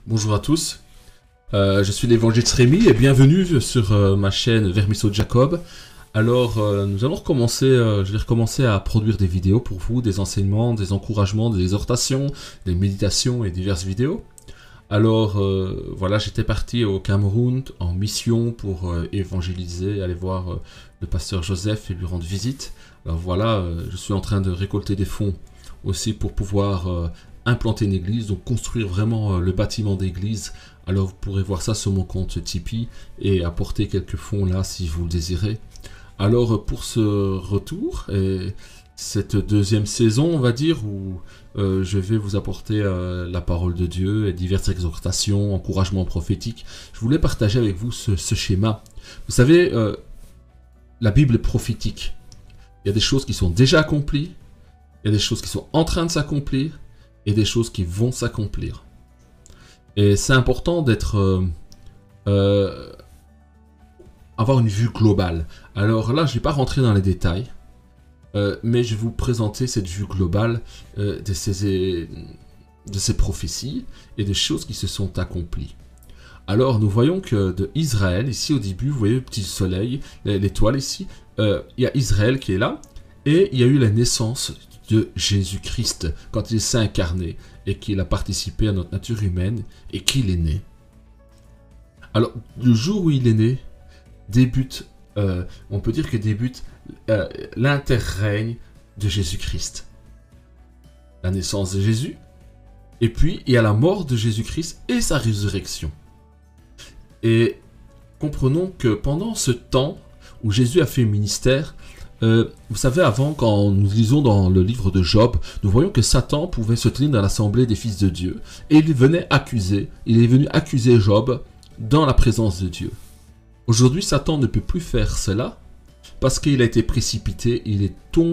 Bonjour à tous, je suis l'évangéliste Rémi et bienvenue sur ma chaîne Vermisseau Jacob. Alors nous allons recommencer, je vais recommencer à produire des vidéos pour vous, des enseignements, des encouragements, des exhortations, des méditations et diverses vidéos. Alors voilà, j'étais parti au Cameroun en mission pour évangéliser, aller voir le pasteur Joseph et lui rendre visite. Alors voilà, je suis en train de récolter des fonds aussi pour pouvoir implanter une église, donc construire vraiment le bâtiment d'église. Alors vous pourrez voir ça sur mon compte Tipeee et apporter quelques fonds là si vous le désirez. Alors pour ce retour et cette deuxième saison, on va dire, où je vais vous apporter la parole de Dieu et diverses exhortations, encouragements prophétiques, je voulais partager avec vous ce schéma. Vous savez, la Bible est prophétique. Il y a des choses qui sont déjà accomplies, il y a des choses qui sont en train de s'accomplir, et des choses qui vont s'accomplir. Et c'est important d'être... avoir une vue globale. Alors là, je ne vais pas rentrer dans les détails, mais je vais vous présenter cette vue globale de ces prophéties et des choses qui se sont accomplies. Alors, nous voyons que de Israël, ici au début, vous voyez le petit soleil, l'étoile ici, il y a Israël qui est là, et il y a eu la naissance de Jésus-Christ, quand il s'est incarné et qu'il a participé à notre nature humaine et qu'il est né. Alors, le jour où il est né, débute, on peut dire que débute l'interrègne de Jésus-Christ. La naissance de Jésus, et puis il y a la mort de Jésus-Christ et sa résurrection. Et comprenons que pendant ce temps où Jésus a fait ministère, vous savez, avant, quand nous lisons dans le livre de Job, nous voyons que Satan pouvait se tenir dans l'assemblée des fils de Dieu. Et il est venu accuser Job dans la présence de Dieu. Aujourd'hui, Satan ne peut plus faire cela parce qu'il a été précipité,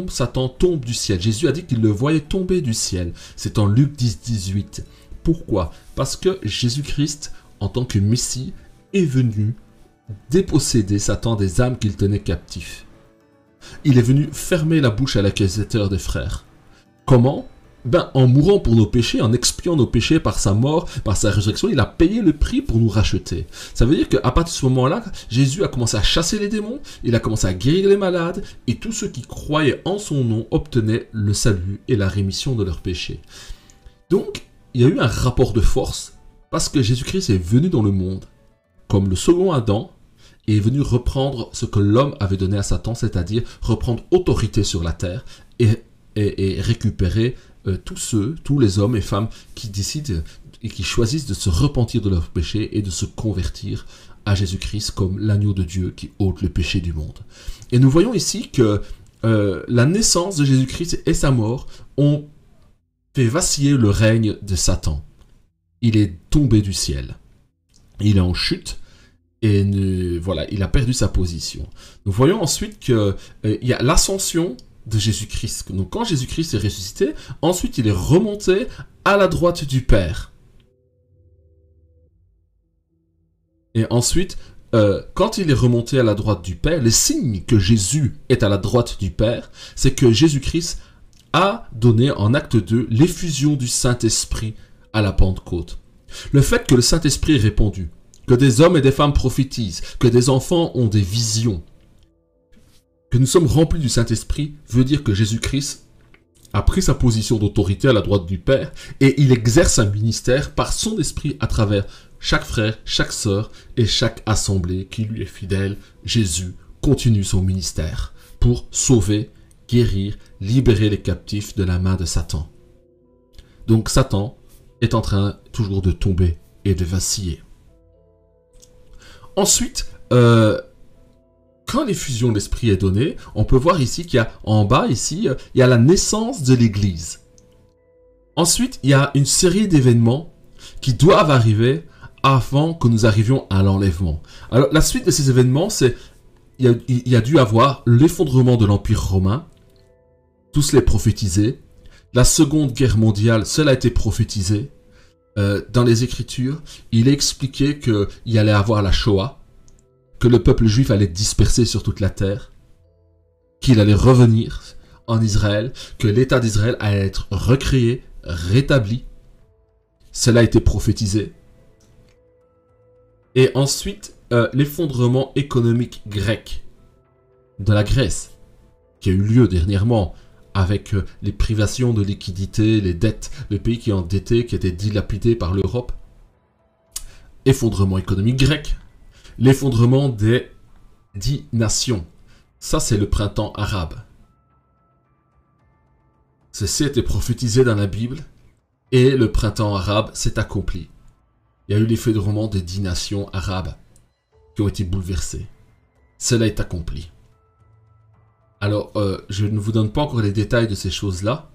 Satan tombe du ciel. Jésus a dit qu'il le voyait tomber du ciel. C'est en Luc 10, 18. Pourquoi? Parce que Jésus-Christ, en tant que Messie, est venu déposséder Satan des âmes qu'il tenait captifs. Il est venu fermer la bouche à l'accusateur des frères. Comment? En mourant pour nos péchés, en expiant nos péchés par sa mort, par sa résurrection, il a payé le prix pour nous racheter. Ça veut dire qu'à partir de ce moment-là, Jésus a commencé à chasser les démons, il a commencé à guérir les malades, et tous ceux qui croyaient en son nom obtenaient le salut et la rémission de leurs péchés. Donc, il y a eu un rapport de force, parce que Jésus-Christ est venu dans le monde, comme le second Adam, et est venu reprendre ce que l'homme avait donné à Satan, c'est-à-dire reprendre autorité sur la terre et récupérer tous les hommes et femmes qui décident et qui choisissent de se repentir de leurs péchés et de se convertir à Jésus-Christ comme l'agneau de Dieu qui ôte le péché du monde. Et nous voyons ici que la naissance de Jésus-Christ et sa mort ont fait vaciller le règne de Satan. Il est tombé du ciel. Il est en chute. Et voilà, il a perdu sa position. Nous voyons ensuite qu'il y a l'ascension de Jésus-Christ. Donc quand Jésus-Christ est ressuscité, ensuite il est remonté à la droite du Père. Et ensuite, quand il est remonté à la droite du Père, le signe que Jésus est à la droite du Père, c'est que Jésus-Christ a donné en acte 2 l'effusion du Saint-Esprit à la Pentecôte. Le fait que le Saint-Esprit est répandu, que des hommes et des femmes prophétisent, que des enfants ont des visions, que nous sommes remplis du Saint-Esprit, veut dire que Jésus-Christ a pris sa position d'autorité à la droite du Père et il exerce un ministère par son esprit à travers chaque frère, chaque sœur et chaque assemblée qui lui est fidèle. Jésus continue son ministère pour sauver, guérir, libérer les captifs de la main de Satan. Donc Satan est en train toujours de tomber et de vaciller. Ensuite, quand l'effusion de l'esprit est donnée, on peut voir ici qu'il y a en bas, ici, il y a la naissance de l'Église. Ensuite, il y a une série d'événements qui doivent arriver avant que nous arrivions à l'enlèvement. Alors, la suite de ces événements, c'est il y a dû avoir l'effondrement de l'Empire romain, tous les prophétisés. La Seconde Guerre mondiale, cela a été prophétisé. Dans les Écritures, il est expliqué qu'il y allait avoir la Shoah, que le peuple juif allait être dispersé sur toute la terre, qu'il allait revenir en Israël, que l'État d'Israël allait être recréé, rétabli. Cela a été prophétisé. Et ensuite, l'effondrement économique grec de la Grèce, qui a eu lieu dernièrement avec les privations de liquidités, les dettes, le pays qui est endetté, qui a été dilapidé par l'Europe. Effondrement économique grec, l'effondrement des 10 nations. Ça, c'est le printemps arabe. Ceci a été prophétisé dans la Bible et le printemps arabe s'est accompli. Il y a eu l'effondrement des 10 nations arabes qui ont été bouleversées. Cela est accompli. Alors, je ne vous donne pas encore les détails de ces choses-là,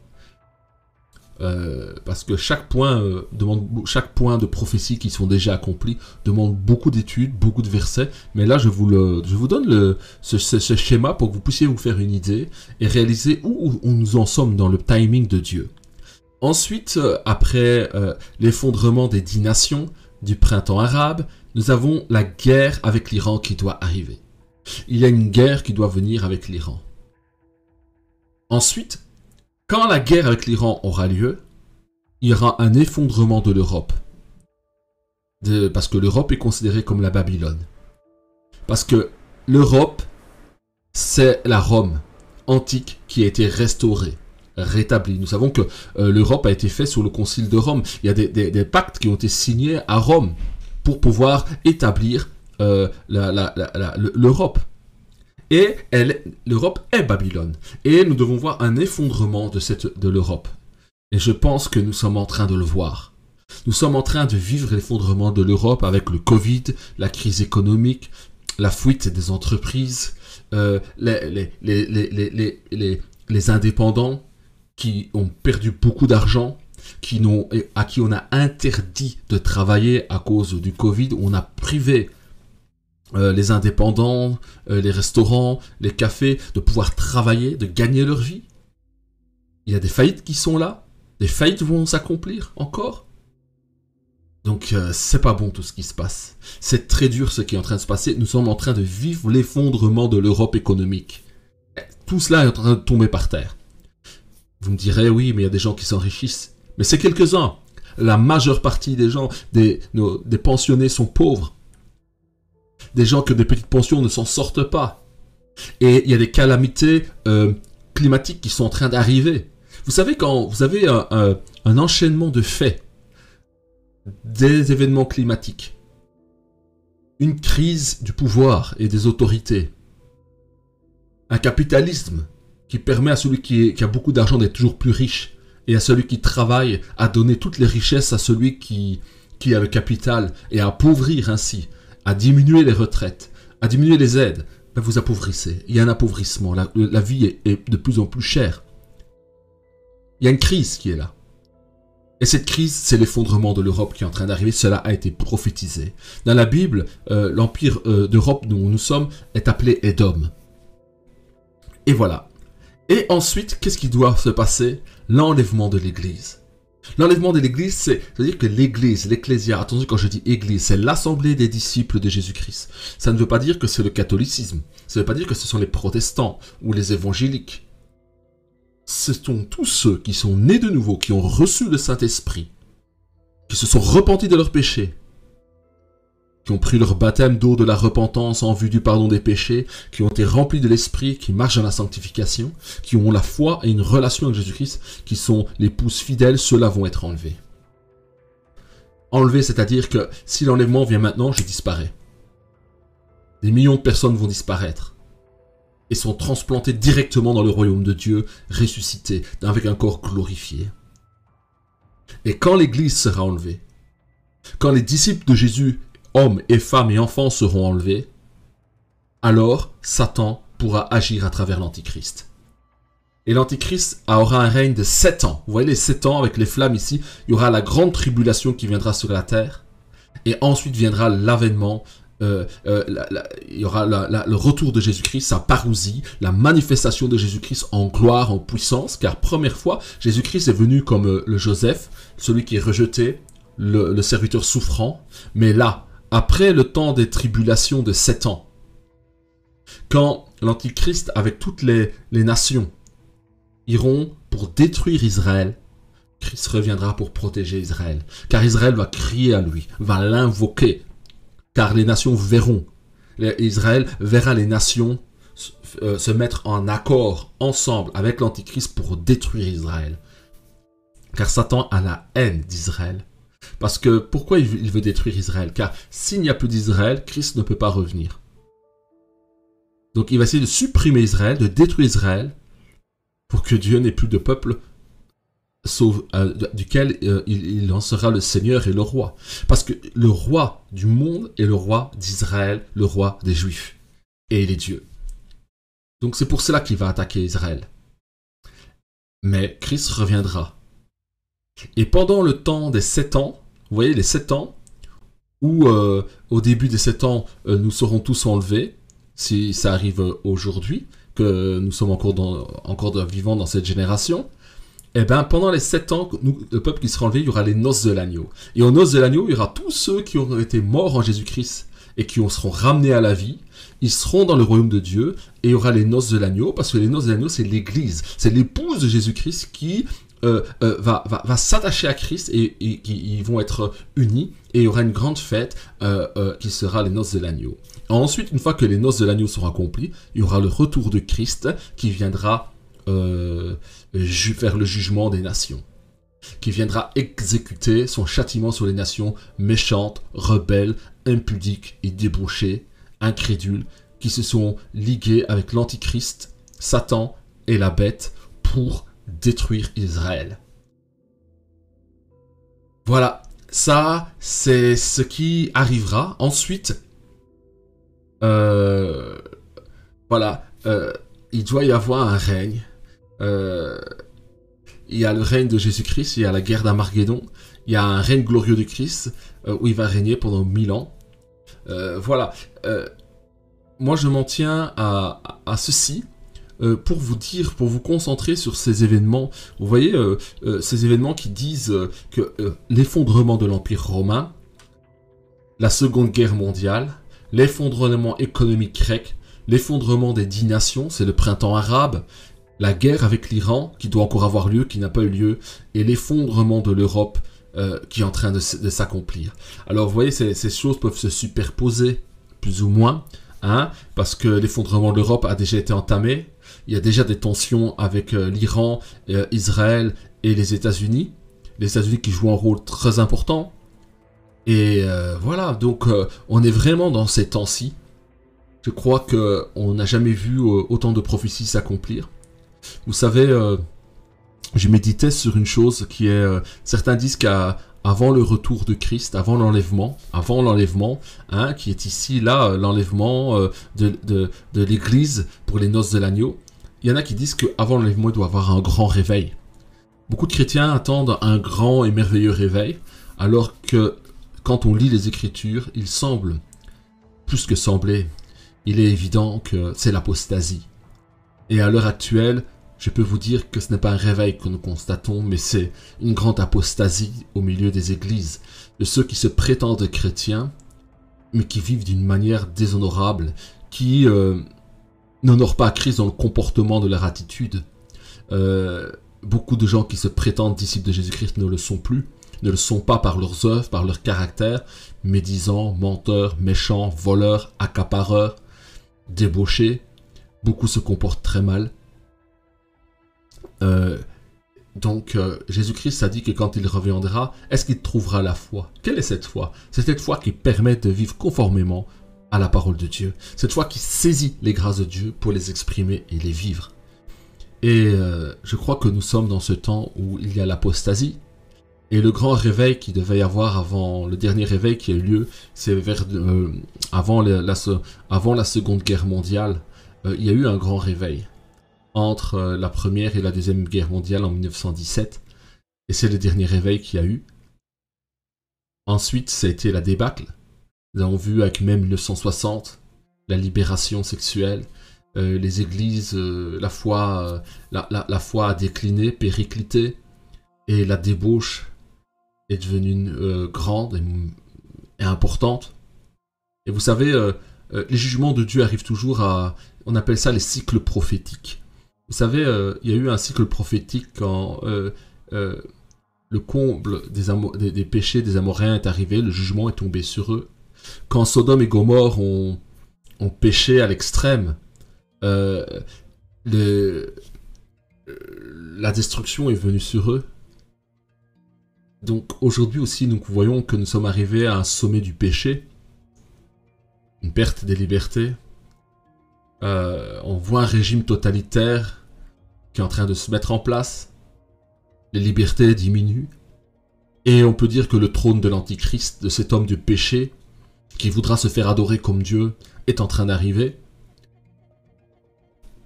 parce que chaque point de prophétie qui sont déjà accomplis demande beaucoup d'études, beaucoup de versets, mais là je vous donne ce schéma pour que vous puissiez vous faire une idée et réaliser où nous en sommes dans le timing de Dieu. Ensuite, après l'effondrement des 10 nations du printemps arabe, nous avons la guerre avec l'Iran qui doit arriver. Il y a une guerre qui doit venir avec l'Iran. Ensuite, quand la guerre avec l'Iran aura lieu, il y aura un effondrement de l'Europe. Parce que l'Europe est considérée comme la Babylone. Parce que l'Europe, c'est la Rome antique qui a été restaurée, rétablie. Nous savons que l'Europe a été faite sous le concile de Rome. Il y a des pactes qui ont été signés à Rome pour pouvoir établir l'Europe. Et l'Europe est Babylone. Et nous devons voir un effondrement de l'Europe. Et je pense que nous sommes en train de le voir. Nous sommes en train de vivre l'effondrement de l'Europe avec le Covid, la crise économique, la fuite des entreprises, les indépendants qui ont perdu beaucoup d'argent, à qui on a interdit de travailler à cause du Covid, où on a privé les indépendants, les restaurants, les cafés, de pouvoir travailler, de gagner leur vie. Il y a des faillites qui sont là, des faillites vont s'accomplir encore. Donc c'est pas bon tout ce qui se passe. C'est très dur ce qui est en train de se passer. Nous sommes en train de vivre l'effondrement de l'Europe économique. Tout cela est en train de tomber par terre. Vous me direz, oui, mais il y a des gens qui s'enrichissent. Mais c'est quelques-uns. La majeure partie des gens, des pensionnés sont pauvres. Des gens qui ont des petites pensions ne s'en sortent pas. Et il y a des calamités climatiques qui sont en train d'arriver. Vous savez, quand vous avez un enchaînement de faits, des événements climatiques, une crise du pouvoir et des autorités, un capitalisme qui permet à celui qui a beaucoup d'argent d'être toujours plus riche, et à celui qui travaille à donner toutes les richesses à celui qui a le capital, et à appauvrir ainsi, à diminuer les retraites, à diminuer les aides, ben vous appauvrissez. Il y a un appauvrissement, la vie est de plus en plus chère. Il y a une crise qui est là. Et cette crise, c'est l'effondrement de l'Europe qui est en train d'arriver. Cela a été prophétisé. Dans la Bible, l'empire d'Europe dont nous sommes est appelé Édom. Et voilà. Et ensuite, qu'est-ce qui doit se passer? L'enlèvement de l'Église. L'enlèvement de l'Église, c'est-à-dire que l'Église, l'Ecclésia, attention quand je dis Église, c'est l'assemblée des disciples de Jésus-Christ. Ça ne veut pas dire que c'est le catholicisme. Ça ne veut pas dire que ce sont les protestants ou les évangéliques. Ce sont tous ceux qui sont nés de nouveau, qui ont reçu le Saint-Esprit, qui se sont repentis de leurs péchés, qui ont pris leur baptême d'eau de la repentance en vue du pardon des péchés, qui ont été remplis de l'Esprit, qui marchent dans la sanctification, qui ont la foi et une relation avec Jésus-Christ, qui sont l'épouse fidèle, ceux-là vont être enlevés. Enlevés, c'est-à-dire que si l'enlèvement vient maintenant, je disparais. Des millions de personnes vont disparaître et sont transplantées directement dans le royaume de Dieu, ressuscitées, avec un corps glorifié. Et quand l'Église sera enlevée, quand les disciples de Jésus, hommes et femmes et enfants seront enlevés, alors Satan pourra agir à travers l'Antichrist. Et l'Antichrist aura un règne de 7 ans. Vous voyez les 7 ans avec les flammes ici, il y aura la grande tribulation qui viendra sur la terre, et ensuite viendra l'avènement, il y aura le retour de Jésus-Christ, sa parousie, la manifestation de Jésus-Christ en gloire, en puissance, car première fois, Jésus-Christ est venu comme le Joseph, celui qui est rejeté, le serviteur souffrant, mais là, après le temps des tribulations de 7 ans, quand l'Antichrist, avec toutes les nations, iront pour détruire Israël, Christ reviendra pour protéger Israël, car Israël va crier à lui, va l'invoquer. car les nations verront. Israël verra les nations se mettre en accord ensemble avec l'Antichrist pour détruire Israël. Car Satan a la haine d'Israël. Parce que pourquoi il veut détruire Israël? Car s'il n'y a plus d'Israël, Christ ne peut pas revenir. Donc il va essayer de supprimer Israël, de détruire Israël, pour que Dieu n'ait plus de peuple duquel il en sera le Seigneur et le roi. Parce que le roi du monde est le roi d'Israël, le roi des Juifs. Et il est Dieu. Donc c'est pour cela qu'il va attaquer Israël. Mais Christ reviendra. Et pendant le temps des 7 ans, vous voyez les 7 ans, où au début des 7 ans, nous serons tous enlevés, si ça arrive aujourd'hui, que nous sommes encore vivants dans cette génération, et bien pendant les 7 ans, le peuple qui sera enlevé, il y aura les noces de l'agneau. Et aux noces de l'agneau, il y aura tous ceux qui auront été morts en Jésus-Christ et qui seront ramenés à la vie. Ils seront dans le royaume de Dieu et il y aura les noces de l'agneau, parce que les noces de l'agneau, c'est l'Église. C'est l'épouse de Jésus-Christ qui va s'attacher à Christ et ils vont être unis et il y aura une grande fête qui sera les noces de l'agneau. Ensuite, une fois que les noces de l'agneau seront accomplies, il y aura le retour de Christ qui viendra faire le jugement des nations, qui viendra exécuter son châtiment sur les nations méchantes, rebelles, impudiques et débauchées, incrédules, qui se sont liguées avec l'Antichrist, Satan et la bête pour détruire Israël. Voilà, ça c'est ce qui arrivera. Ensuite, voilà, il doit y avoir un règne. Il y a le règne de Jésus-Christ, il y a la guerre d'Armageddon, il y a un règne glorieux de Christ où il va régner pendant 1000 ans. Voilà, moi je m'en tiens à ceci pour vous dire, pour vous concentrer sur ces événements. Vous voyez, ces événements qui disent que l'effondrement de l'Empire romain, la Seconde Guerre mondiale, l'effondrement économique grec, l'effondrement des 10 nations, c'est le printemps arabe, la guerre avec l'Iran, qui doit encore avoir lieu, qui n'a pas eu lieu, et l'effondrement de l'Europe qui est en train de s'accomplir. Alors vous voyez, ces choses peuvent se superposer, plus ou moins, hein, parce que l'effondrement de l'Europe a déjà été entamé. Il y a déjà des tensions avec l'Iran, Israël et les États-Unis. Les États-Unis qui jouent un rôle très important. Et voilà, donc on est vraiment dans ces temps-ci. Je crois qu'on n'a jamais vu autant de prophéties s'accomplir. Vous savez, je méditais sur une chose qui est... certains disent qu'avant le retour de Christ, avant l'enlèvement, hein, qui est ici, là, l'enlèvement de l'Église pour les noces de l'agneau, il y en a qui disent qu'avant l'enlèvement, il doit y avoir un grand réveil. Beaucoup de chrétiens attendent un grand et merveilleux réveil, alors que quand on lit les Écritures, il semble, plus que sembler, il est évident que c'est l'apostasie. Et à l'heure actuelle, je peux vous dire que ce n'est pas un réveil que nous constatons, mais c'est une grande apostasie au milieu des églises, de ceux qui se prétendent chrétiens, mais qui vivent d'une manière déshonorable, qui n'honorent pas Christ dans le comportement de leur attitude. Beaucoup de gens qui se prétendent disciples de Jésus-Christ ne le sont plus, ne le sont pas par leurs œuvres, par leur caractère, médisants, menteurs, méchants, voleurs, accapareurs, débauchés. Beaucoup se comportent très mal. Donc Jésus-Christ a dit que quand il reviendra, est-ce qu'il trouvera la foi? Quelle est cette foi? C'est cette foi qui permet de vivre conformément à la parole de Dieu. Cette foi qui saisit les grâces de Dieu pour les exprimer et les vivre. Et je crois que nous sommes dans ce temps où il y a l'apostasie. Et le grand réveil qui devait y avoir avant, le dernier réveil qui a eu lieu, c'est avant la Seconde Guerre mondiale. Il y a eu un grand réveil entre la Première et la Deuxième Guerre mondiale en 1917. Et c'est le dernier réveil qu'il y a eu. Ensuite, ça a été la débâcle. Nous avons vu avec mai 1960, la libération sexuelle, les églises, la foi a décliné, périclité, et la débauche est devenue grande et importante. Et vous savez, les jugements de Dieu arrivent toujours on appelle ça les cycles prophétiques. Vous savez, il y a eu un cycle prophétique quand le comble des péchés des Amoréens est arrivé, le jugement est tombé sur eux. Quand Sodome et Gomorrhe ont péché à l'extrême, la destruction est venue sur eux. Donc aujourd'hui aussi, nous voyons que nous sommes arrivés à un sommet du péché, une perte des libertés. On voit un régime totalitaire qui est en train de se mettre en place. Les libertés diminuent. Et on peut dire que le trône de l'Antichrist, de cet homme du péché, qui voudra se faire adorer comme Dieu, est en train d'arriver.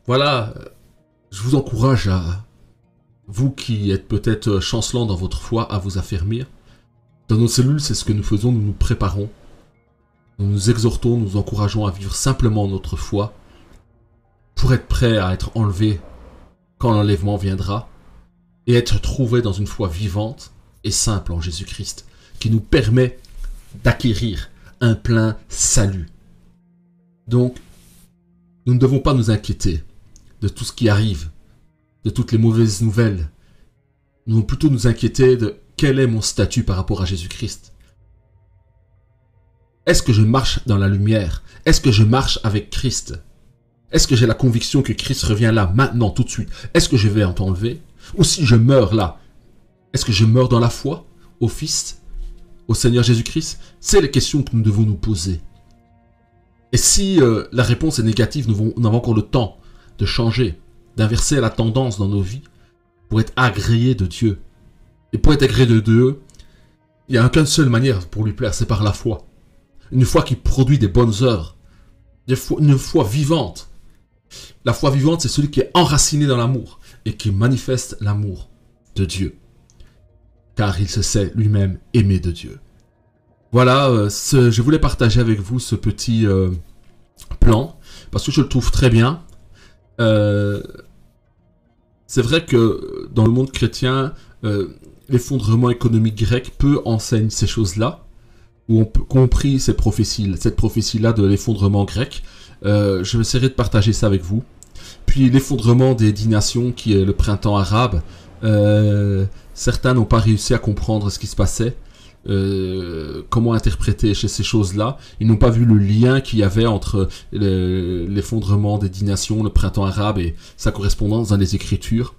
Voilà, je vous encourage à, vous qui êtes peut-être chancelant dans votre foi, à vous affermir. Dans nos cellules, c'est ce que nous faisons, nous nous préparons. Nous nous exhortons, nous encourageons à vivre simplement notre foi, pour être prêt à être enlevé quand l'enlèvement viendra, et être trouvé dans une foi vivante et simple en Jésus-Christ, qui nous permet d'acquérir un plein salut. Donc, nous ne devons pas nous inquiéter de tout ce qui arrive, de toutes les mauvaises nouvelles. Nous devons plutôt nous inquiéter de quel est mon statut par rapport à Jésus-Christ. Est-ce que je marche dans la lumière? Est-ce que je marche avec Christ? Est-ce que j'ai la conviction que Christ revient là, maintenant, tout de suite? Est-ce que je vais en t'enlever? Ou si je meurs là, est-ce que je meurs dans la foi au Fils, au Seigneur Jésus-Christ? C'est les questions que nous devons nous poser. Et si la réponse est négative, nous avons encore le temps de changer, d'inverser la tendance dans nos vies pour être agréés de Dieu. Et pour être agréé de Dieu, il n'y a qu'une seule manière pour lui plaire, c'est par la foi. Une foi qui produit des bonnes œuvres, une foi vivante. La foi vivante, c'est celui qui est enraciné dans l'amour et qui manifeste l'amour de Dieu. Car il se sait lui-même aimé de Dieu. Voilà, je voulais partager avec vous ce petit plan, parce que je le trouve très bien. C'est vrai que dans le monde chrétien, l'effondrement économique grec peu enseigne ces choses-là, où on peut compris cette prophétie-là de l'effondrement grec. Je vais essayer de partager ça avec vous. Puis l'effondrement des 10 nations, qui est le printemps arabe, certains n'ont pas réussi à comprendre ce qui se passait, comment interpréter ces choses-là. Ils n'ont pas vu le lien qu'il y avait entre l'effondrement des 10 nations, le printemps arabe et sa correspondance dans les Écritures,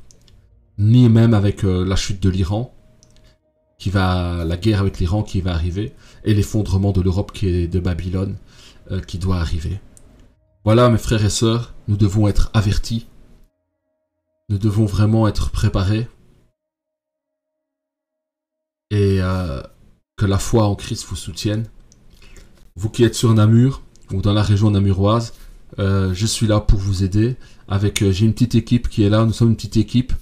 ni même avec la chute de l'Iran, la guerre avec l'Iran qui va arriver, et l'effondrement de l'Europe qui est de Babylone qui doit arriver. Voilà, mes frères et sœurs, nous devons être avertis, nous devons vraiment être préparés, et que la foi en Christ vous soutienne. Vous qui êtes sur Namur, ou dans la région namuroise, je suis là pour vous aider. J'ai une petite équipe qui est là, nous sommes une petite équipe,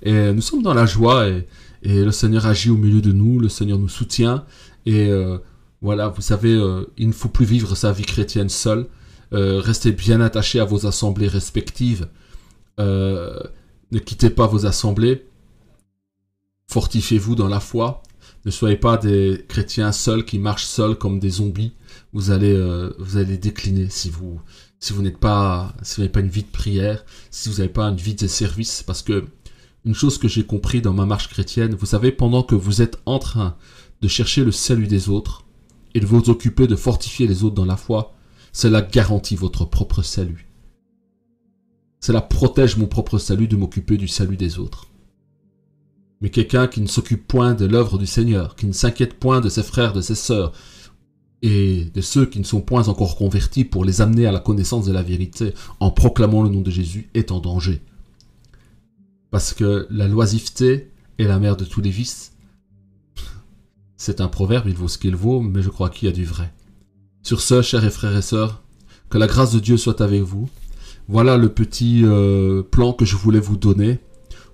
et nous sommes dans la joie, et le Seigneur agit au milieu de nous, le Seigneur nous soutient, et voilà, vous savez, il ne faut plus vivre sa vie chrétienne seul. Restez bien attachés à vos assemblées respectives, ne quittez pas vos assemblées, fortifiez-vous dans la foi, ne soyez pas des chrétiens seuls qui marchent seuls comme des zombies. Vous allez décliner si vous n'avez pas une vie de prière, si vous n'avez pas une vie de service. Parce que une chose que j'ai compris dans ma marche chrétienne, vous savez, pendant que vous êtes en train de chercher le salut des autres et de vous occuper de fortifier les autres dans la foi, cela garantit votre propre salut. Cela protège mon propre salut de m'occuper du salut des autres. Mais quelqu'un qui ne s'occupe point de l'œuvre du Seigneur, qui ne s'inquiète point de ses frères, de ses sœurs, et de ceux qui ne sont point encore convertis pour les amener à la connaissance de la vérité en proclamant le nom de Jésus, est en danger. Parce que la loisiveté est la mère de tous les vices. C'est un proverbe, il vaut ce qu'il vaut, mais je crois qu'il y a du vrai. Sur ce, chers frères et sœurs, que la grâce de Dieu soit avec vous. Voilà le petit plan que je voulais vous donner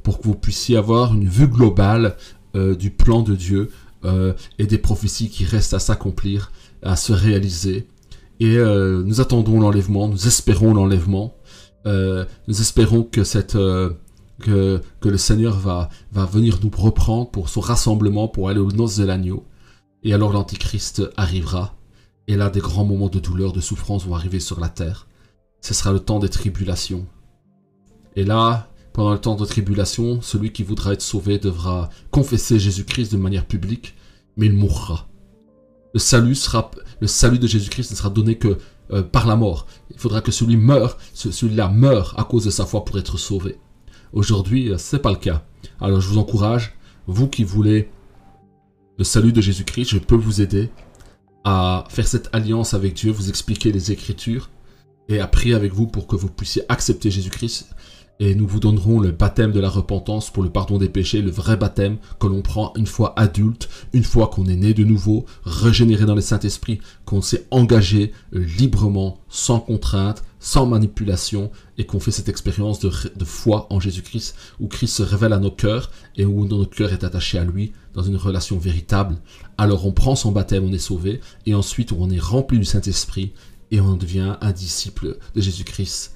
pour que vous puissiez avoir une vue globale du plan de Dieu et des prophéties qui restent à s'accomplir, à se réaliser. Et nous attendons l'enlèvement, nous espérons l'enlèvement, nous espérons que que le Seigneur va venir nous reprendre pour son rassemblement, pour aller aux noces de l'agneau. Et alors l'Antichrist arrivera. Et là, des grands moments de douleur, de souffrance vont arriver sur la terre. Ce sera le temps des tribulations. Et là, pendant le temps de tribulation, celui qui voudra être sauvé devra confesser Jésus-Christ de manière publique, mais il mourra. Le salut de Jésus-Christ ne sera donné que par la mort. Il faudra que celui-là meure à cause de sa foi pour être sauvé. Aujourd'hui, c'est pas le cas. Alors je vous encourage, vous qui voulez le salut de Jésus-Christ, je peux vous aider à faire cette alliance avec Dieu, vous expliquer les Écritures et à prier avec vous pour que vous puissiez accepter Jésus-Christ. Et nous vous donnerons le baptême de la repentance pour le pardon des péchés, le vrai baptême que l'on prend une fois adulte, une fois qu'on est né de nouveau, régénéré dans le Saint-Esprit, qu'on s'est engagé librement, sans contrainte, sans manipulation, et qu'on fait cette expérience de foi en Jésus-Christ, où Christ se révèle à nos cœurs, et où notre cœur est attaché à lui, dans une relation véritable. Alors on prend son baptême, on est sauvé, et ensuite on est rempli du Saint-Esprit, et on devient un disciple de Jésus-Christ,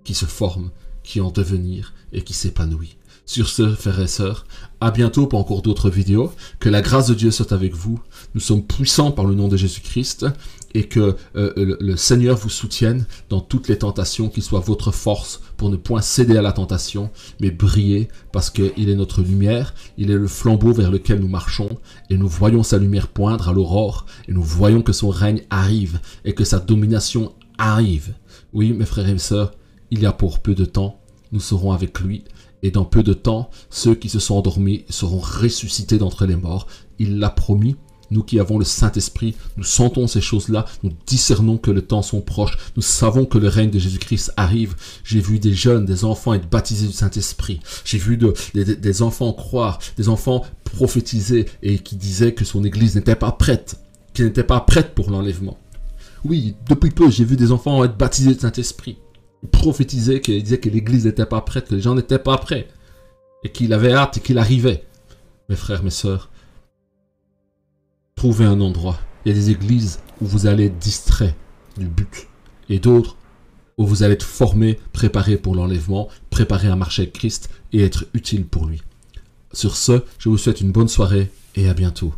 qui se forme, qui en devenir et qui s'épanouit. Sur ce, frères et sœurs, à bientôt pour encore d'autres vidéos. Que la grâce de Dieu soit avec vous. Nous sommes puissants par le nom de Jésus-Christ et que le Seigneur vous soutienne dans toutes les tentations, qu'il soit votre force pour ne point céder à la tentation, mais briller parce qu'il est notre lumière, il est le flambeau vers lequel nous marchons et nous voyons sa lumière poindre à l'aurore et nous voyons que son règne arrive et que sa domination arrive. Oui, mes frères et mes sœurs, il y a pour peu de temps, nous serons avec lui, et dans peu de temps, ceux qui se sont endormis seront ressuscités d'entre les morts. Il l'a promis. Nous qui avons le Saint-Esprit, nous sentons ces choses-là, nous discernons que le temps sont proches, nous savons que le règne de Jésus-Christ arrive. J'ai vu des jeunes, des enfants être baptisés du Saint-Esprit. J'ai vu des enfants croire, des enfants prophétiser et qui disaient que son église n'était pas prête, qu'elle n'était pas prête pour l'enlèvement. Oui, depuis peu, j'ai vu des enfants être baptisés du Saint-Esprit. Prophétisait, qu'il disait que l'église n'était pas prête, que les gens n'étaient pas prêts, et qu'il avait hâte et qu'il arrivait. Mes frères, mes sœurs, trouvez un endroit. Il y a des églises où vous allez être distraits du but, et d'autres où vous allez être formés, préparés pour l'enlèvement, préparés à marcher avec Christ et être utiles pour lui. Sur ce, je vous souhaite une bonne soirée et à bientôt.